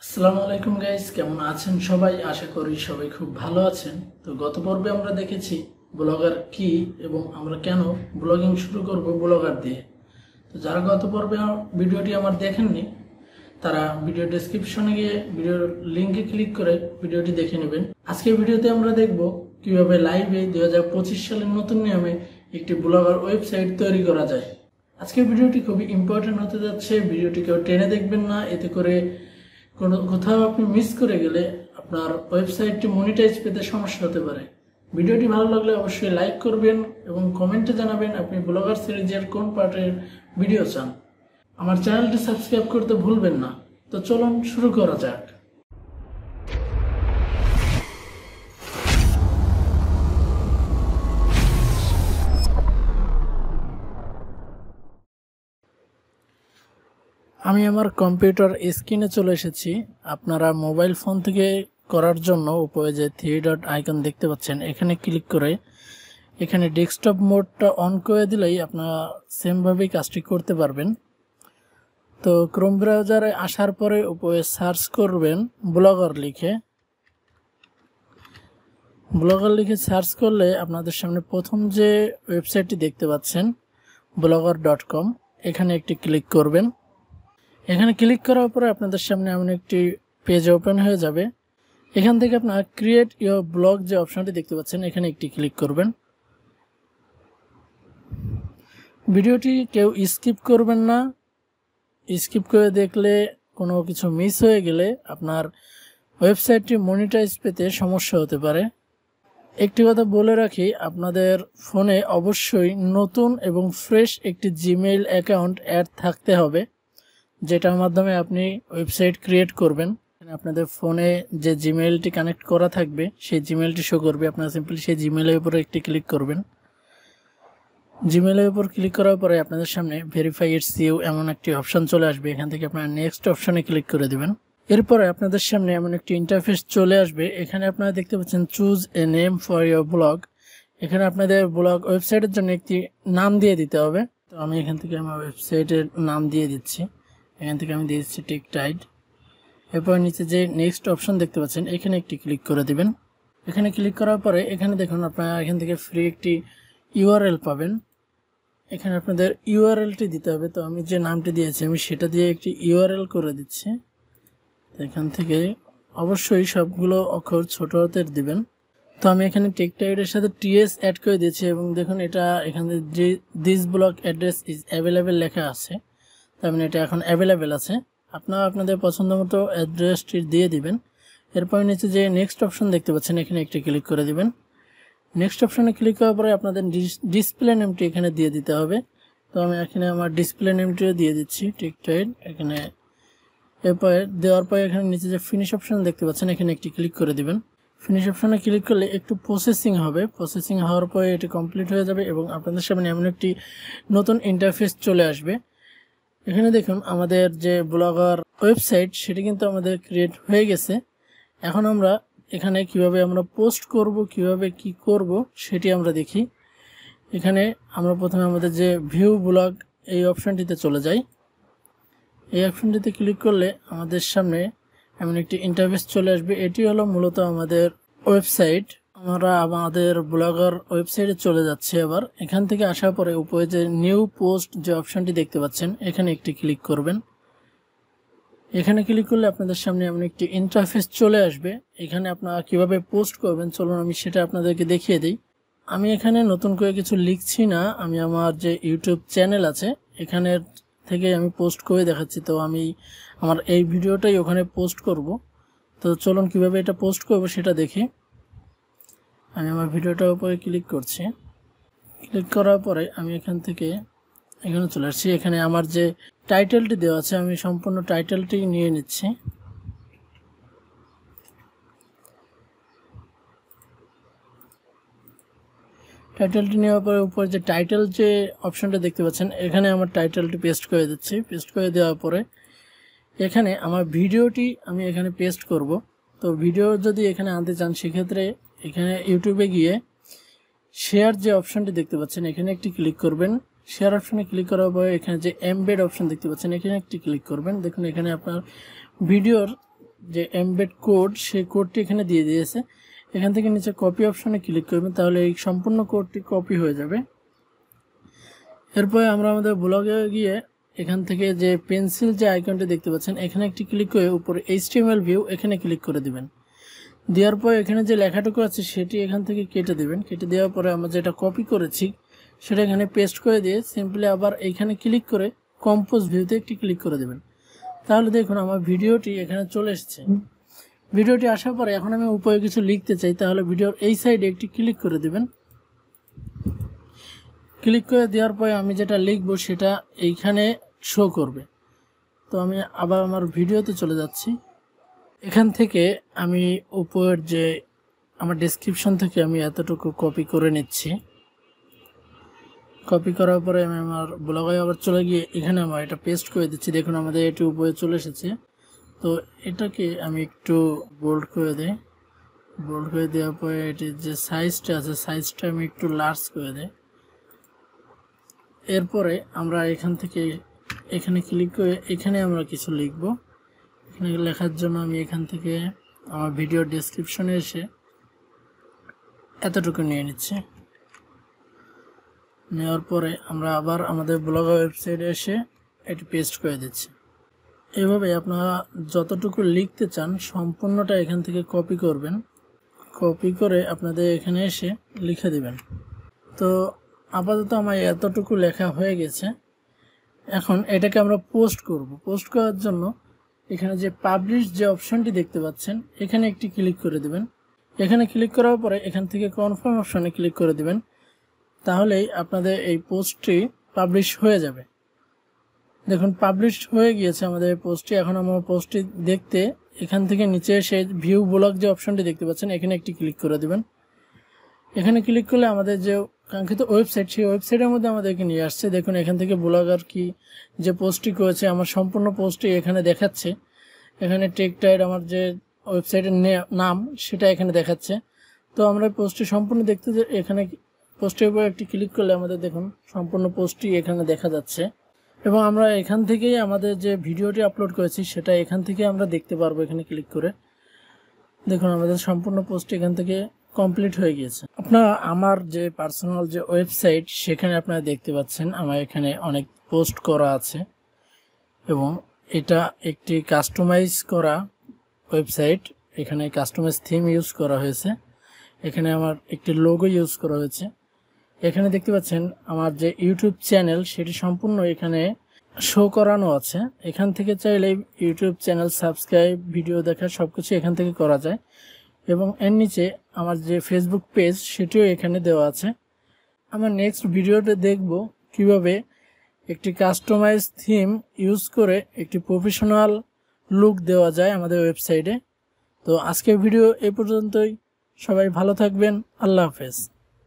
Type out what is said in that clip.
আসসালামু আলাইকুম গাইস, কেমন আছেন সবাই? আশা করি সবাই খুব ভালো আছেন। তো গত পর্বে আমরা দেখেছি ব্লগার কি এবং আমরা কেন ব্লগিং শুরু করব ব্লগার দিয়ে। তো যারা গত পর্বে ভিডিওটি আমার দেখেননি তারা ভিডিও ডেসক্রিপশনে গিয়ে ভিডিওর লিঙ্কে ক্লিক করে ভিডিওটি দেখে নেবেন। আজকের ভিডিওতে আমরা দেখব কিভাবে লাইভে 2025 সালের নতুন নিয়মে একটি ব্লগার ওয়েবসাইট তৈরি করা যায়। আজকের ভিডিওটি খুবই ইম্পর্টেন্ট হতে যাচ্ছে। ভিডিওটি কেউ টেনে দেখবেন না, এতে করে কোথাও আপনি মিস করে গেলে আপনার ওয়েবসাইটটি মনিটাইজ পেতে সমস্যা হতে পারে। ভিডিওটি ভালো লাগলে অবশ্যই লাইক করবেন এবং কমেন্টে জানাবেন আপনি ব্লগার সিরিজের কোন পার্টের ভিডিও চান। আমার চ্যানেলটি সাবস্ক্রাইব করতে ভুলবেন না। তো চলুন শুরু করা যাক। আমি আমার কম্পিউটার স্ক্রিনে চলে এসেছি। আপনারা মোবাইল ফোন থেকে করার জন্য উপরে যে 3 ডট আইকন দেখতে পাচ্ছেন এখানে ক্লিক করে এখানে ডেস্কটপ মোডটা অন করে দিলেই আপনারা সেমভাবেই কাজটি করতে পারবেন। তো ক্রোম ব্রাউজারে আসার পরে উপরে সার্চ করবেন ব্লগার লিখে সার্চ করলে আপনাদের সামনে প্রথম যে ওয়েবসাইটটি দেখতে পাচ্ছেন blogger.com, এখানে একটি ক্লিক করবেন। এখানে ক্লিক করার পরে আপনাদের সামনে এমন একটি পেজ ওপেন হয়ে যাবে। এখান থেকে আপনারা ক্রিয়েট ইওর ব্লগ যে অপশনটি দেখতে পাচ্ছেন এখানে একটি ক্লিক করবেন। ভিডিওটি কেউ স্কিপ করবেন না। স্কিপ করে দেখলে কোনো কিছু মিস হয়ে গেলে আপনার ওয়েবসাইটটি মনিটাইজ পেতে সমস্যা হতে পারে। একটি কথা বলে রাখি, আপনাদের ফোনে অবশ্যই নতুন এবং ফ্রেশ একটি জিমেইল অ্যাকাউন্ট অ্যাড থাকতে হবে, যেটার মাধ্যমে আপনি ওয়েবসাইট ক্রিয়েট করবেন। আপনাদের ফোনে যে জিমেইলটি কানেক্ট করা থাকবে সেই জিমেইলটি শো করবে। আপনারা সিম্পলি সেই জিমেইলের উপরে একটি ক্লিক করবেন। জিমেইলের উপর ক্লিক করার পরে আপনাদের সামনে ভেরিফাই ইটস ইউ এমন একটি অপশন চলে আসবে। এখান থেকে আপনারা নেক্সট অপশনে ক্লিক করে দেবেন। এরপরে আপনাদের সামনে এমন একটি ইন্টারফেস চলে আসবে। এখানে আপনারা দেখতে পাচ্ছেন choose a name for your blog. এখানে আপনাদের ব্লগ ওয়েবসাইটের জন্য একটি নাম দিয়ে দিতে হবে। তো আমি এখান থেকে আমার ওয়েবসাইটের নাম দিয়ে দিচ্ছি। এখান থেকে আমি দিয়ে দিচ্ছি টেক টাইড। এরপর নিচে যে নেক্সট অপশন দেখতে পাচ্ছেন এখানে একটি ক্লিক করে দিবেন। এখানে ক্লিক করার পরে এখানে দেখুন আপনারা এখান থেকে ফ্রি একটি ইউআরএল পাবেন। এখানে আপনাদের ইউআরএলটি দিতে হবে। তো আমি যে নামটি দিয়েছি আমি সেটা দিয়ে একটি ইউআরএল করে দিচ্ছি। এখান থেকে অবশ্যই সবগুলো অক্ষর ছোট হাতের দিবেন। তো আমি এখানে টেক টাইডের সাথে টিএস অ্যাড করে দিয়েছি এবং দেখুন এটা এখানে this blog address is available লেখা আছে, তার মানে এটা এখন অ্যাভেলেবেল আছে। আপনারা আপনাদের পছন্দ মতো অ্যাড্রেসটি দিয়ে দিবেন। এরপর নিচে যে নেক্সট অপশন দেখতে পাচ্ছেন এখানে একটি ক্লিক করে দিবেন। নেক্সট অপশনে ক্লিক করার পরে আপনাদের ডিসপ্লে নেমটি এখানে দিয়ে দিতে হবে। তো আমি এখানে আমার ডিসপ্লে নেমটিও দিয়ে দিচ্ছি টেক টাইড এখানে। এরপর দেওয়ার পরে এখানে নিচে যে ফিনিশ অপশন দেখতে পাচ্ছেন এখানে একটি ক্লিক করে দিবেন। ফিনিশ অপশনে ক্লিক করলে একটু প্রসেসিং হবে। প্রসেসিং হওয়ার পরে এটি কমপ্লিট হয়ে যাবে এবং আপনাদের সামনে এমন একটি নতুন ইন্টারফেস চলে আসবে। এখানে দেখুন আমাদের যে ব্লগার ওয়েবসাইট সেটি কিন্তু আমাদের ক্রিয়েট হয়ে গেছে। এখন আমরা এখানে কিভাবে আমরা পোস্ট করব, কিভাবে কি করব সেটি আমরা দেখি। এখানে আমরা প্রথমে আমাদের যে ভিউ ব্লগ এই অপশনটিতে চলে যাই। এই অপশনটিতে ক্লিক করলে আমাদের সামনে এমন একটি ইন্টারফেস চলে আসবে। এটি হলো মূলত আমাদের ওয়েবসাইট। আমরা আমাদের ব্লগার ওয়েবসাইটে চলে যাচ্ছি। আবার এখান থেকে আসার পরে উপরে যে নিউ পোস্ট যে অপশনটি দেখতে পাচ্ছেন এখানে একটি ক্লিক করবেন। এখানে ক্লিক করলে আপনাদের সামনে এমন একটি ইন্টারফেস চলে আসবে। এখানে আপনারা কিভাবে পোস্ট করবেন চলুন আমি সেটা আপনাদেরকে দেখিয়ে দিই। আমি এখানে নতুন করে কিছু লিখছি না, আমি আমার যে ইউটিউব চ্যানেল আছে এখানের থেকে আমি পোস্ট করে দেখাচ্ছি। তো আমি আমার এই ভিডিওটাই ওখানে পোস্ট করব। তো চলুন কিভাবে এটা পোস্ট করব সেটা দেখি। আমি আমার ভিডিওটার উপরে ক্লিক করছি। ক্লিক করার পরে আমি এখান থেকে এখানে চলে আসছি। এখানে আমার যে টাইটেলটি দেওয়া আছে আমি সম্পূর্ণ টাইটেলটি নিয়ে নিচ্ছি। টাইটেলটি নেওয়ার পরে উপরে যে টাইটেল যে অপশনটা দেখতে পাচ্ছেন এখানে আমার টাইটেলটি পেস্ট করে দিচ্ছি। পেস্ট করে দেওয়ার পরে এখানে আমার ভিডিওটি আমি এখানে পেস্ট করব। তো ভিডিও যদি এখানে আনতে চান সেক্ষেত্রে এখানে ইউটিউবে গিয়ে শেয়ার যে অপশনটি দেখতে পাচ্ছেন এখানে একটি ক্লিক করবেন। শেয়ার অপশনে ক্লিক করার পরে এখানে যে এমবেড অপশন দেখতে পাচ্ছেন এখানে একটি ক্লিক করবেন। দেখুন এখানে আপনার ভিডিওর যে এমবেড কোড সেই কোডটি এখানে দিয়ে দিয়েছে। এখান থেকে নিচে কপি অপশনে ক্লিক করবেন, তাহলে এই সম্পূর্ণ কোডটি কপি হয়ে যাবে। এরপরে আমরা আমাদের ব্লগে গিয়ে এখান থেকে যে পেন্সিল যে আইকনটি দেখতে পাচ্ছেন এখানে একটি ক্লিক করে উপরে HTML ভিউ এখানে ক্লিক করে দিবেন। দেওয়ার পর এখানে যে লেখাটুকু আছে সেটি এখান থেকে কেটে দিবেন। কেটে দেওয়ার পরে আমরা যেটা কপি করেছি সেটা এখানে পেস্ট করে দিয়ে সিম্পলি আবার এইখানে ক্লিক করে কম্পোজ ভিউতে একটি ক্লিক করে দেবেন। তাহলে দেখুন আমার ভিডিওটি এখানে চলে এসেছে। ভিডিওটি আসার পরে এখন আমি উপরে কিছু লিখতে চাই, তাহলে ভিডিওর এই সাইডে একটি ক্লিক করে দেবেন। ক্লিক করে দেওয়ার পরে আমি যেটা লিখবো সেটা এইখানে শো করবে। তো আমি আবার আমার ভিডিওতে চলে যাচ্ছি। এখান থেকে আমি উপরের যে আমার ডেসক্রিপশন থেকে আমি এতটুকু কপি করে নিচ্ছি। কপি করার পরে আমি আমার ব্লগে আবার চলে গিয়ে এখানে আমার এটা পেস্ট করে দিচ্ছি। দেখুন আমাদের এটি উপরে চলে এসেছে। তো এটাকে আমি একটু বোল্ড করে দিই। বোল্ড করে দেওয়ার পরে এটির যে সাইজটা আছে সাইজটা আমি একটু লার্জ করে দিই। এরপরে আমরা এখান থেকে এখানে ক্লিক করে এখানে আমরা কিছু লিখব। এখানে লেখার জন্য আমি এখান থেকে আমার ভিডিও ডেসক্রিপশনে এসে এতটুকু নিয়ে নিচ্ছি। নেওয়ার পরে আমরা আবার আমাদের ব্লগ ওয়েবসাইটে এসে এটি পেস্ট করে দিচ্ছি। এভাবে আপনারা যতটুকু লিখতে চান সম্পূর্ণটা এখান থেকে কপি করবেন। কপি করে আপনাদের এখানে এসে লিখে দিবেন। তো আপাতত আমার এতটুকু লেখা হয়ে গেছে। এখন এটাকে আমরা পোস্ট করব। পোস্ট করার জন্য এখানে যে পাবলিশ যে অপশনটি দেখতে পাচ্ছেন এখানে একটি ক্লিক করে দিবেন। এখানে ক্লিক করার পরে এখান থেকে কনফার্ম অপশনে ক্লিক করে দিবেন। তাহলেই আপনাদের এই পোস্টটি পাবলিশ হয়ে যাবে। দেখুন পাবলিশ হয়ে গিয়েছে আমাদের এই পোস্টটি। এখন আমার পোস্টটি দেখতে এখান থেকে নিচে এসে ভিউ ব্লগ যে অপশনটি দেখতে পাচ্ছেন এখানে একটি ক্লিক করে দিবেন। এখানে ক্লিক করলে আমাদের যে কাঙ্ক্ষিত ওয়েবসাইট সেই ওয়েবসাইটের মধ্যে আমাদেরকে নিয়ে আসছে। দেখুন এখান থেকে ব্লগার কি যে পোস্টটি করেছে আমার সম্পূর্ণ পোস্টটি এখানে দেখাচ্ছে। এখানে টেকটাইড আমার যে ওয়েবসাইটের নাম সেটা এখানে দেখাচ্ছে। তো আমরা পোস্টটি সম্পূর্ণ দেখতে এখানে পোস্টের উপর একটি ক্লিক করলে আমাদের দেখুন সম্পূর্ণ পোস্টটি এখানে দেখা যাচ্ছে। এবং আমরা এখান থেকেই আমাদের যে ভিডিওটি আপলোড করেছি সেটা এখান থেকে আমরা দেখতে পারবো। এখানে ক্লিক করে দেখুন আমাদের সম্পূর্ণ পোস্ট এখান থেকে কমপ্লিট হয়ে গিয়েছে। আপনারা আমার যে পার্সোনাল যে ওয়েবসাইট সেখানে আপনারা দেখতে পাচ্ছেন আমার এখানে অনেক পোস্ট করা আছে এবং এটা একটি কাস্টমাইজ করা ওয়েবসাইট। এখানে কাস্টমাইজ থিম ইউজ করা হয়েছে। এখানে আমার একটি লোগো ইউজ করা হয়েছে। এখানে দেখতে পাচ্ছেন আমার যে ইউটিউব চ্যানেল সেটি সম্পূর্ণ এখানে শো করানো আছে। এখান থেকে চাইলে ইউটিউব চ্যানেল সাবস্ক্রাইব ভিডিও দেখা সবকিছু এখান থেকে করা যায়। এবং এর নিচে আমার যে ফেসবুক পেজ সেটিও এখানে দেওয়া আছে। আমরা নেক্সট ভিডিওতে দেখব কিভাবে একটি কাস্টমাইজ থিম ইউজ করে একটি প্রফেশনাল লুক দেওয়া যায় আমাদের ওয়েবসাইটে। তো আজকের ভিডিও এই পর্যন্তই। সবাই ভালো থাকবেন। আল্লাহ হাফেজ।